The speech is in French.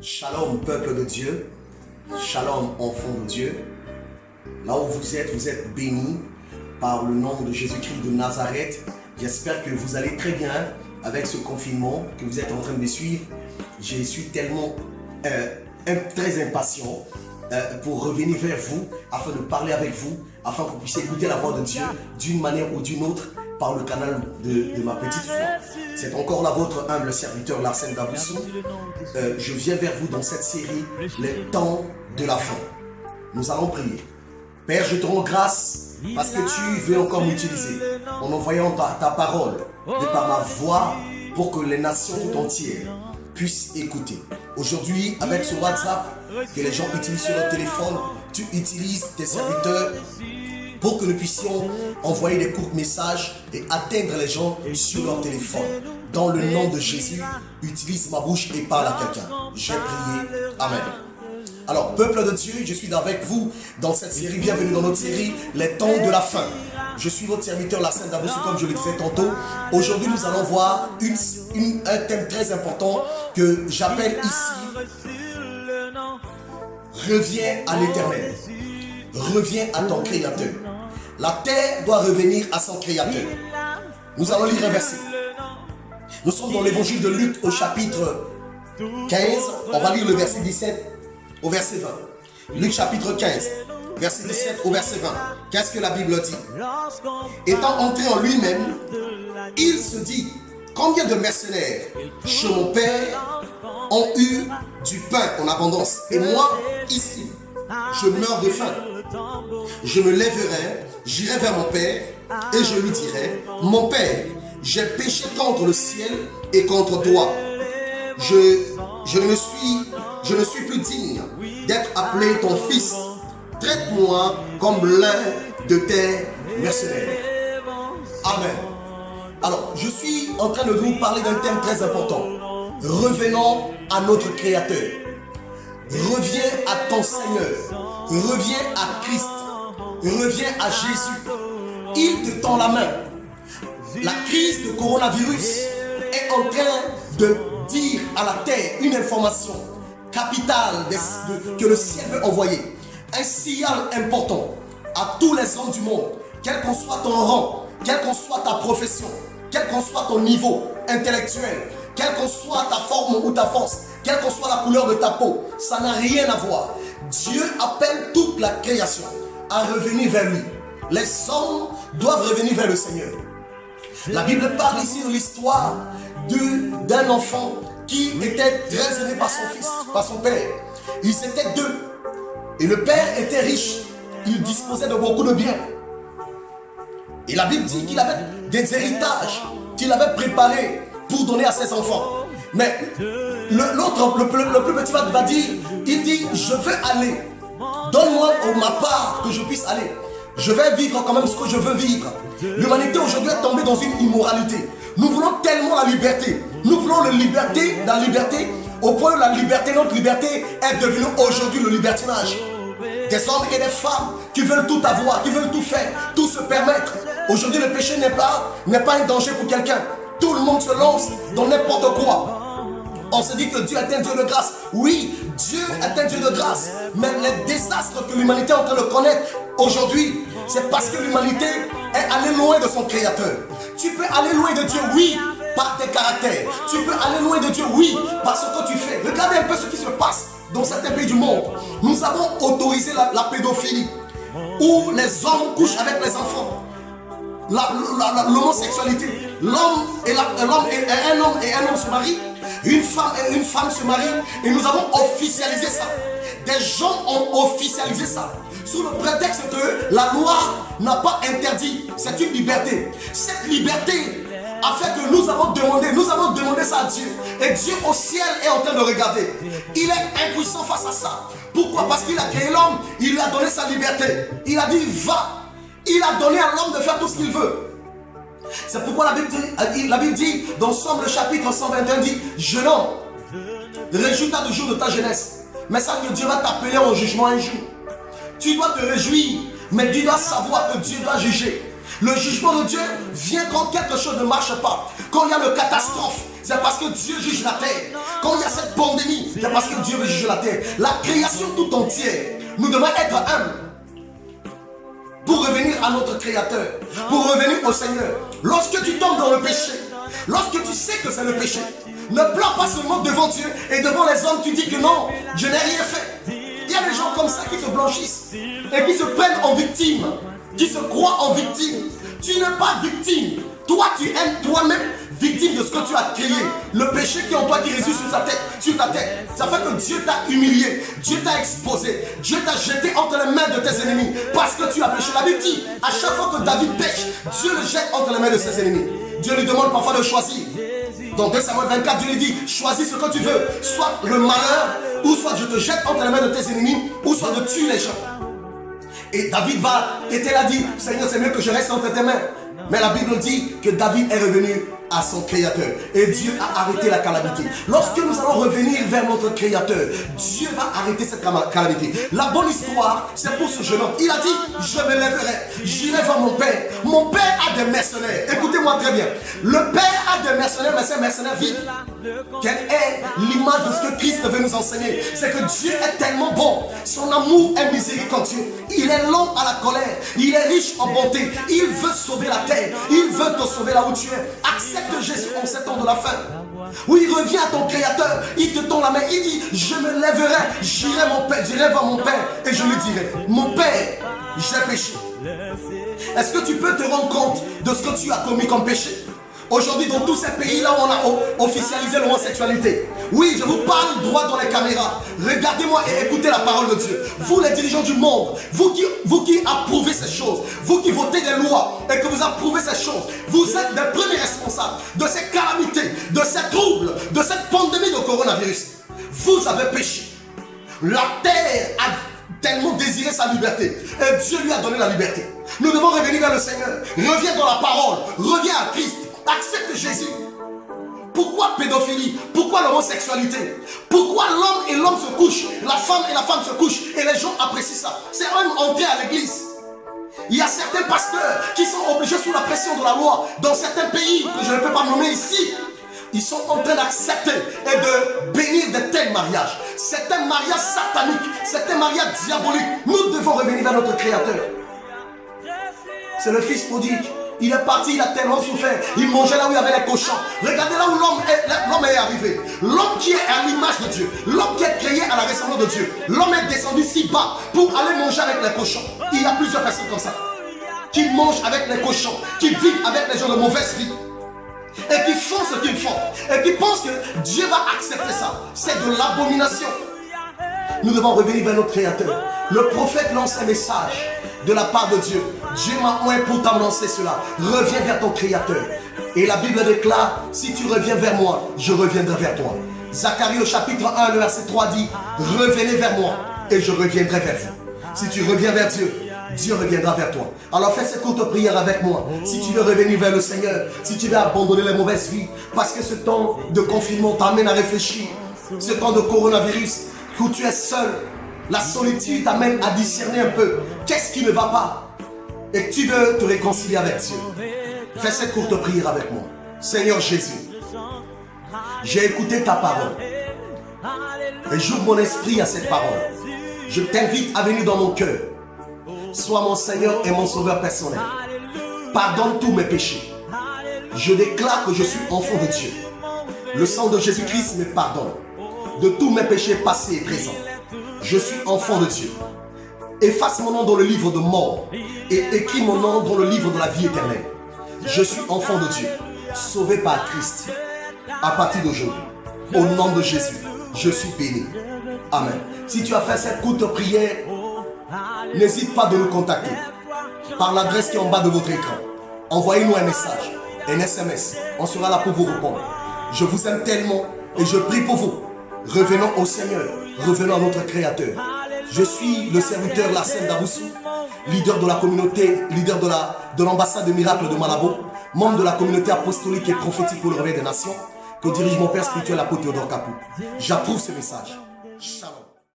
Shalom peuple de Dieu, Shalom enfants de Dieu. Là où vous êtes bénis par le nom de Jésus-Christ de Nazareth. J'espère que vous allez très bien avec ce confinement que vous êtes en train de suivre. Je suis tellement très impatient pour revenir vers vous, afin de parler avec vous, afin que vous puissiez écouter la voix de Dieu d'une manière ou d'une autre par le canal de ma petite foi. C'est encore là votre humble serviteur Larsen Daboussou. Je viens vers vous dans cette série, les temps de la fin. Nous allons prier. Père, je te rends grâce parce que tu veux encore m'utiliser en envoyant ta parole de par ma voix pour que les nations tout entières puissent écouter. Aujourd'hui, avec ce WhatsApp que les gens utilisent sur leur téléphone, tu utilises tes serviteurs pour que nous puissions envoyer des courts messages et atteindre les gens sur leur téléphone. Dans le nom de Jésus, utilise ma bouche et parle à quelqu'un. J'ai prié. Amen. Alors, peuple de Dieu, je suis avec vous dans cette série. Bienvenue dans notre série, les temps de la fin. Je suis votre serviteur Larsen Daboussou, comme je le disais tantôt. Aujourd'hui, nous allons voir un thème très important que j'appelle ici « Reviens à l'Éternel ». Reviens à ton Créateur. La terre doit revenir à son Créateur. Nous allons lire un verset. Nous sommes dans l'évangile de Luc au chapitre 15. On va lire le verset 17 au verset 20. Luc chapitre 15, verset 17 au verset 20. Qu'est-ce que la Bible dit? Étant entré en lui-même, il se dit: combien de mercenaires chez mon père ont eu du pain en abondance, et moi ici je meurs de faim. Je me lèverai, j'irai vers mon père et je lui dirai: mon père, j'ai péché contre le ciel et contre toi. Je ne suis plus digne d'être appelé ton fils. Traite-moi comme l'un de tes mercenaires. Amen. Alors, je suis en train de vous parler d'un thème très important. Revenons à notre Créateur. Reviens à ton Seigneur. Reviens à Christ. Reviens à Jésus. Il te tend la main. La crise de coronavirus est en train de dire à la terre une information capitale que le ciel veut envoyer. Un signal important à tous les hommes du monde, quel qu'en soit ton rang, quelle qu'en soit ta profession, quel qu'en soit ton niveau intellectuel, quelle qu'en soit ta forme ou ta force, quelle qu'en soit la couleur de ta peau, ça n'a rien à voir. Dieu appelle toute la création à revenir vers lui. Les hommes doivent revenir vers le Seigneur. La Bible parle ici de l'histoire d'un enfant qui était très aimé par son fils, par son père. Ils étaient deux. Et le père était riche. Il disposait de beaucoup de biens. Et la Bible dit qu'il avait des héritages qu'il avait préparés pour donner à ses enfants. Mais le plus petit va dire, il dit: je veux aller. Donne-moi ma part que je puisse aller. Je vais vivre quand même ce que je veux vivre. L'humanité aujourd'hui est tombée dans une immoralité. Nous voulons tellement la liberté. Nous voulons la liberté au point où notre liberté est devenue aujourd'hui le libertinage. Des hommes et des femmes qui veulent tout avoir, qui veulent tout faire, tout se permettre. Aujourd'hui, le péché n'est pas un danger pour quelqu'un. Tout le monde se lance dans n'importe quoi. On se dit que Dieu est un Dieu de grâce. Oui, Dieu est un Dieu de grâce. Mais les désastres que l'humanité est en train de connaître aujourd'hui, c'est parce que l'humanité est allée loin de son Créateur. Tu peux aller loin de Dieu, oui, par tes caractères. Tu peux aller loin de Dieu, oui, par ce que tu fais. Regardez un peu ce qui se passe dans certains pays du monde. Nous avons autorisé la pédophilie, où les hommes couchent avec les enfants. L'homosexualité. Un homme et un homme se marient. Une femme et une femme se marient. Et nous avons officialisé ça. Des gens ont officialisé ça. Sous le prétexte que la loi n'a pas interdit. C'est une liberté. Cette liberté a fait que nous avons demandé ça à Dieu. Et Dieu au ciel est en train de regarder. Il est impuissant face à ça. Pourquoi? Parce qu'il a créé l'homme. Il lui a donné sa liberté. Il a dit: va. Il a donné à l'homme de faire tout ce qu'il veut. C'est pourquoi la Bible dit dans Somme le chapitre 121 dit: jeune homme, réjouis-toi du jour de ta jeunesse. Mais ça que Dieu va t'appeler en jugement un jour. Tu dois te réjouir, mais tu dois savoir que Dieu doit juger. Le jugement de Dieu vient quand quelque chose ne marche pas. Quand il y a une catastrophe, c'est parce que Dieu juge la terre. Quand il y a cette pandémie, c'est parce que Dieu veut juger la terre. La création tout entière, nous devons être humbles pour revenir à notre Créateur, pour revenir au Seigneur. Lorsque tu tombes dans le péché, lorsque tu sais que c'est le péché, ne pleure pas seulement devant Dieu et devant les hommes, tu dis que non, je n'ai rien fait. Il y a des gens comme ça qui se blanchissent et qui se prennent en victime, qui se croient en victime. Tu n'es pas victime. Toi, tu es toi-même victime de ce que tu as créé. Le péché qui est en toi qui réside sur ta tête. Ça fait que Dieu t'a humilié, Dieu t'a exposé, Dieu t'a jeté entre les mains de tes ennemis parce que tu as péché. La Bible dit, à chaque fois que David pêche, Dieu le jette entre les mains de ses ennemis. Dieu lui demande parfois de choisir. Dans 2 Samuel 24, Dieu lui dit, choisis ce que tu veux, soit le malheur, ou soit je te jette entre les mains de tes ennemis, ou soit de tuer les gens. Et David était là, dit, Seigneur, c'est mieux que je reste entre tes mains. Mais la Bible dit que David est revenu à son Créateur. Et Dieu a arrêté la calamité. Lorsque nous allons revenir vers notre Créateur, Dieu va arrêter cette calamité. La bonne histoire, c'est pour ce jeune homme. Il a dit, je me lèverai, j'irai voir mon Père. Mon Père a des mercenaires. Écoutez-moi très bien. Le Père a des mercenaires, mais ces mercenaires vivent. Quelle est l'image de ce que Christ veut nous enseigner? C'est que Dieu est tellement bon. Son amour est miséricordieux. Il est lent à la colère. Il est riche en bonté. Il veut sauver la terre. Il veut te sauver là où tu es. Accepte Jésus en ces temps de la fin. Oui, reviens à ton Créateur. Il te tend la main. Il dit, je me lèverai. J'irai voir mon Père. Et je lui dirai, mon Père, j'ai péché. Est-ce que tu peux te rendre compte de ce que tu as commis comme péché? Aujourd'hui, dans tous ces pays-là, on a officialisé l'homosexualité. Oui, je vous parle droit dans les caméras. Regardez-moi et écoutez la parole de Dieu. Vous, les dirigeants du monde, vous qui approuvez ces choses, vous qui votez des lois et que vous approuvez ces choses, vous êtes les premiers responsables de ces calamités, de ces troubles, de cette pandémie de coronavirus. Vous avez péché. La terre a tellement désiré sa liberté et Dieu lui a donné la liberté. Nous devons revenir vers le Seigneur. Reviens dans la parole. Reviens à Christ. Accepte Jésus. Pourquoi pédophilie? Pourquoi l'homosexualité? Pourquoi l'homme et l'homme se couchent? La femme et la femme se couchent et les gens apprécient ça? C'est même entré à l'église. Il y a certains pasteurs qui sont obligés sous la pression de la loi dans certains pays que je ne peux pas nommer ici. Ils sont en train d'accepter et de bénir de tels mariages. C'est un mariage satanique, c'est un mariage diabolique. Nous devons revenir vers notre Créateur. C'est le fils prodigue. Il est parti, il a tellement souffert. Il mangeait là où il y avait les cochons. Regardez là où l'homme est arrivé. L'homme qui est à l'image de Dieu. L'homme qui est créé à la ressemblance de Dieu. L'homme est descendu si bas pour aller manger avec les cochons. Il y a plusieurs personnes comme ça. Qui mangent avec les cochons. Qui vivent avec les gens de mauvaise vie. Et qui font ce qu'ils font. Et qui pensent que Dieu va accepter ça. C'est de l'abomination. Nous devons revenir vers notre Créateur. Le prophète lance un message de la part de Dieu. Dieu m'a oint pour t'annoncer cela. Reviens vers ton Créateur. Et la Bible déclare, si tu reviens vers moi, je reviendrai vers toi. Zacharie au chapitre 1, le verset 3 dit, revenez vers moi et je reviendrai vers vous. Si tu reviens vers Dieu, Dieu reviendra vers toi. Alors fais cette courte prière avec moi. Si tu veux revenir vers le Seigneur, si tu veux abandonner les mauvaises vies, parce que ce temps de confinement t'amène à réfléchir, ce temps de coronavirus, où tu es seul, la solitude t'amène à discerner un peu qu'est-ce qui ne va pas et que tu veux te réconcilier avec Dieu. Fais cette courte prière avec moi. Seigneur Jésus, j'ai écouté ta parole et j'ouvre mon esprit à cette parole. Je t'invite à venir dans mon cœur. Sois mon Seigneur et mon Sauveur personnel. Pardonne tous mes péchés. Je déclare que je suis enfant de Dieu. Le sang de Jésus-Christ me pardonne de tous mes péchés passés et présents. Je suis enfant de Dieu. Efface mon nom dans le livre de mort et écris mon nom dans le livre de la vie éternelle. Je suis enfant de Dieu, sauvé par Christ. À partir d'aujourd'hui, au nom de Jésus, je suis béni. Amen. Si tu as fait cette courte prière, n'hésite pas de nous contacter par l'adresse qui est en bas de votre écran. Envoyez-nous un message, un SMS. On sera là pour vous répondre. Je vous aime tellement et je prie pour vous. Revenons au Seigneur, revenons à notre Créateur. Je suis le serviteur Larsen Daboussou, leader de la communauté, leader de l'ambassade de miracles de Malabo, membre de la communauté apostolique et prophétique pour le réveil des nations, que dirige mon père spirituel apôtre Théodore Capou. J'approuve ce message. Shalom.